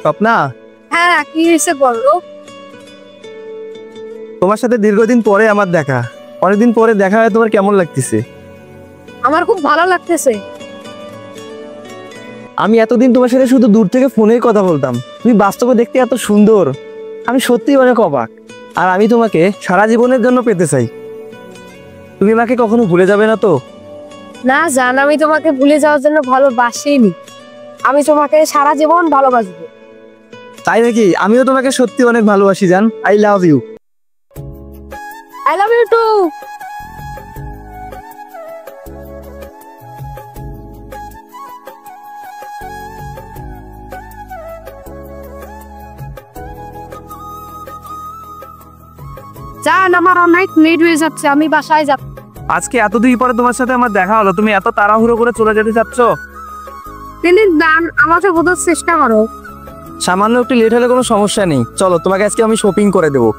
স্বপ্না, হ্যাঁ কি হয়েছে বলো। তোমার সাথে দীর্ঘদিন পরে আমার দেখা, অনেকদিন পরে দেখা হয়, তোমার কেমন লাগতেছে? আমার খুব ভালো লাগতেছে। আমি এতদিন তোমার সাথে শুধু দূর থেকে ফোনেই কথা বলতাম, তুমি বাস্তবে দেখতে এত সুন্দর, আমি সত্যিই অনেক অবাক। আর আমি তোমাকে সারা জীবনের জন্য পেতে চাই। তুমি আমাকে কখনো ভুলে যাবে না তো? না জান, আমি তোমাকে ভুলে যাওয়ার জন্য ভালোবাসিনি, আমি তোমাকে সারা জীবন ভালোবাসবো। তাই নাকি? আমিও তোমাকে সত্যি অনেক ভালোবাসি জান। I love you. I love you too. জান, আমার অনেক লেট হয়ে যাচ্ছে, আমি বাসায় যাব। আজকে এতদিন পরে তোমার সাথে আমার দেখা হলো, তুমি এত তাড়াহুড়ো করে চলে যেতে চাচ্ছ? প্লিজ জান, আমাকে বোঝার চেষ্টা করো। সামান্য একটু লেট হলে কোনো সমস্যা নেই, চলো তোমাকে আজকে আমি শপিং করে দেবো।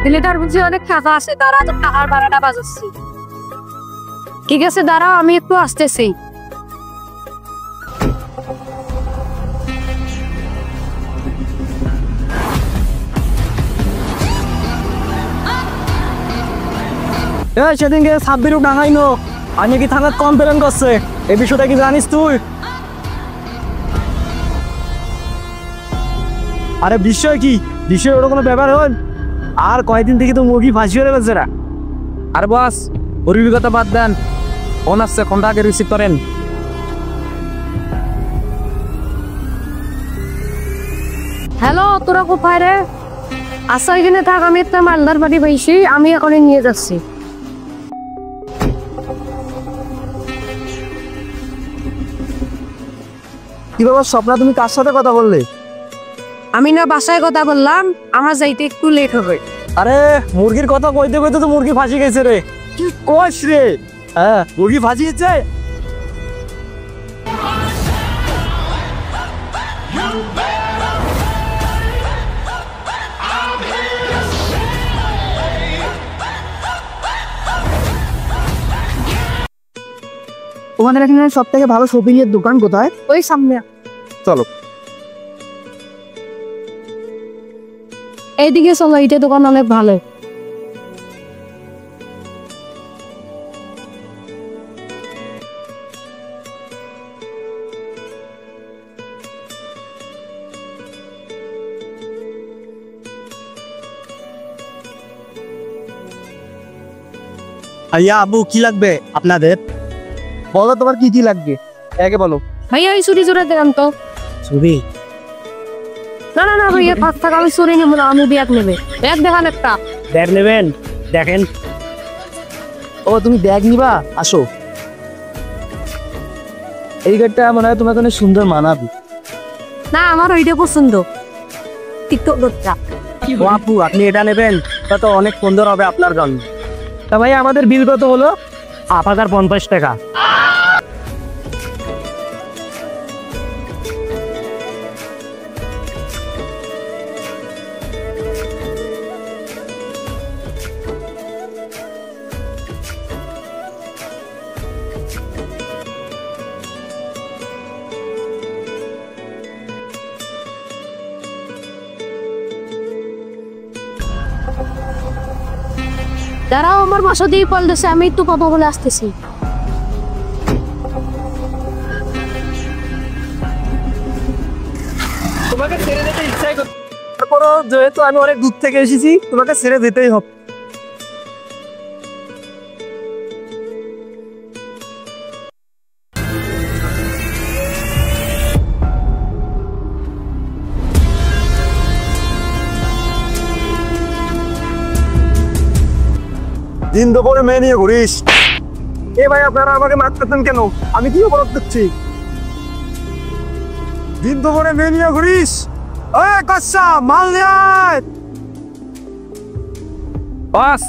ছেলেটার বুঝি অনেক টাকা আছে, দাঁড়া তো টাকার ভাড়াটা বাজাচ্ছি। ঠিক আছে দাঁড়াও, আমি একটু আসতেছি। সেদিনকে সাব্বিরও ডাঙাইনো আমি কি থানার কমপ্লেন করছে, এই বিষয়টা কি জানিস তুই? আরে বিষয় কি, বিষয় ওটা কোনো ব্যাপার হল? আর কয়েকদিন থেকে তো মুরগি ফাঁসি হয়ে গেছে না। আর বস, ওর কথা বাদ দেন, ফোন আসছে, ফোনটা আগে রিসিভ করেন। হ্যালো, তোরা কোথায় রে? আচ্ছা এখানে থাক, আমি একটা মালদার বাড়ি পাইছি, আমি এখন নিয়ে যাচ্ছি। কি বাবা স্বপ্না, তুমি কার সাথে কথা বললে? আমি না বাসায় কথা বললাম, আমার যাইতে একটু লেট হবে। আরে মুরগির কথা কইতে কইতে তো মুরগি ফাঁসি গেছে রে। কি কইস রে? হ্যাঁ মুরগি ফাঁসি গেছে। তোমাদের এখানে সব থেকে ভালো শপিং এর দোকান কোথায়? ওই সামনে। চলো। এইদিকে চলো, এইটা দোকান অনেক ভালো। ভাইয়া আবু কি লাগবে আপনাদের? বলো তোমার কি কি লাগবে, আগে বলো। ভাইয়া ওই চুরি জোড়া দেন তো। চুরি? না না না ভাইয়া, 5 টাকা আমি চুরি নেবো না, আমি ব্যাগ নেবে। ব্যাগ দেখান একটা। ব্যাগ নেবেন? দেখেন। ও তুমি ব্যাগ নিবা, আসো। এই গাড়িটা মনে হয় তোমাকে অনেক সুন্দর মানাবে। না আমার ওইটা পছন্দ, টিকটক দরটা। ও আপু আপনি এটা নেবেন, তা তো অনেক সুন্দর হবে আপনার জন্য। তা ভাই আমাদের বিল কত হলো? 8,050 টাকা। দাঁড়াও, আমার বাসা দিয়ে কল দিছে, আমি একটু কথা বলে আসতেছি। তোমাকে ছেড়ে যেতে ইচ্ছাই করছে, তারপরও যেহেতু আমি অনেক দূর থেকে এসেছি, তোমাকে ছেড়ে যেতেই হবে। দিন দুপুরে মেয়ে নিয়ে ঘুরিস? এ ভাই আপনারা আমাকে মারতেছেন কেন? আমি কি অপরাধ করছি? দিন দুপুরে মেয়ে নিয়ে ঘুরিস? ওই কচ্ছা মাল নিয়ে আয়। বস,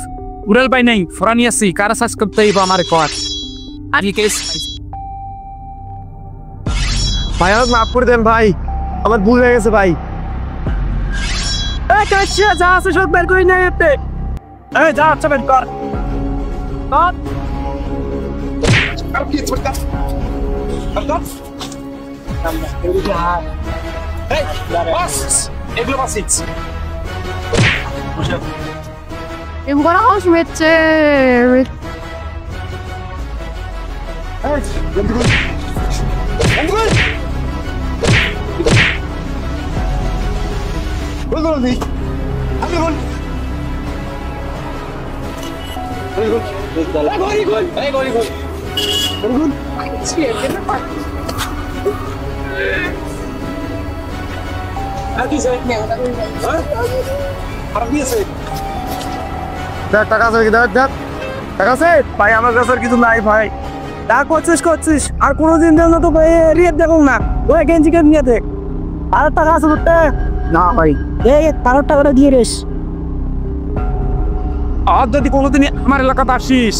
উড়াল পাই নাই, ফরানি আছি, কারা সাজ করতে হইব আমার কর। আর কি কেস? ভাই আমাকে মাফ করে দেন ভাই, আমার ভুল হয়ে গেছে ভাই। এই কাচ্চা যা আছে সব বের করে নিয়ে যেতে। এই যা আচ্ছা বের কর। এই বস এগুলো বাসিস Yung ko na ako switche. দেখ টাকা আছে কি? দেখ দেখ টাকা আছে ভাই, আমার কাছে আর কিছু নাই ভাই। যা করছিস করছিস, আর কোনোদিন যেন তো রিয়েট দেখো না, ওই গেঞ্জি কে নিয়ে দেখ। আর টাকা আছে তোর? না ভাই, এই কারোর টাকাটা দিয়ে রেস। আর যদি কোনোদিন আমার এলাকাতে আসিস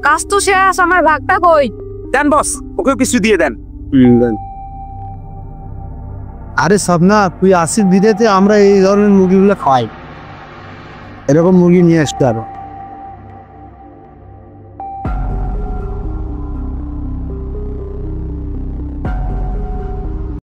কাজ তো শেষ, আমার ভাগটা কই? দেন বস, ওকে কিছু দিয়ে দেন। আরে সবনা, তুই আসিস বিদেতে, আমরা এই ধরনের মুরগিগুলো খাই, এরকম মুরগি নিয়ে আসতে আরো।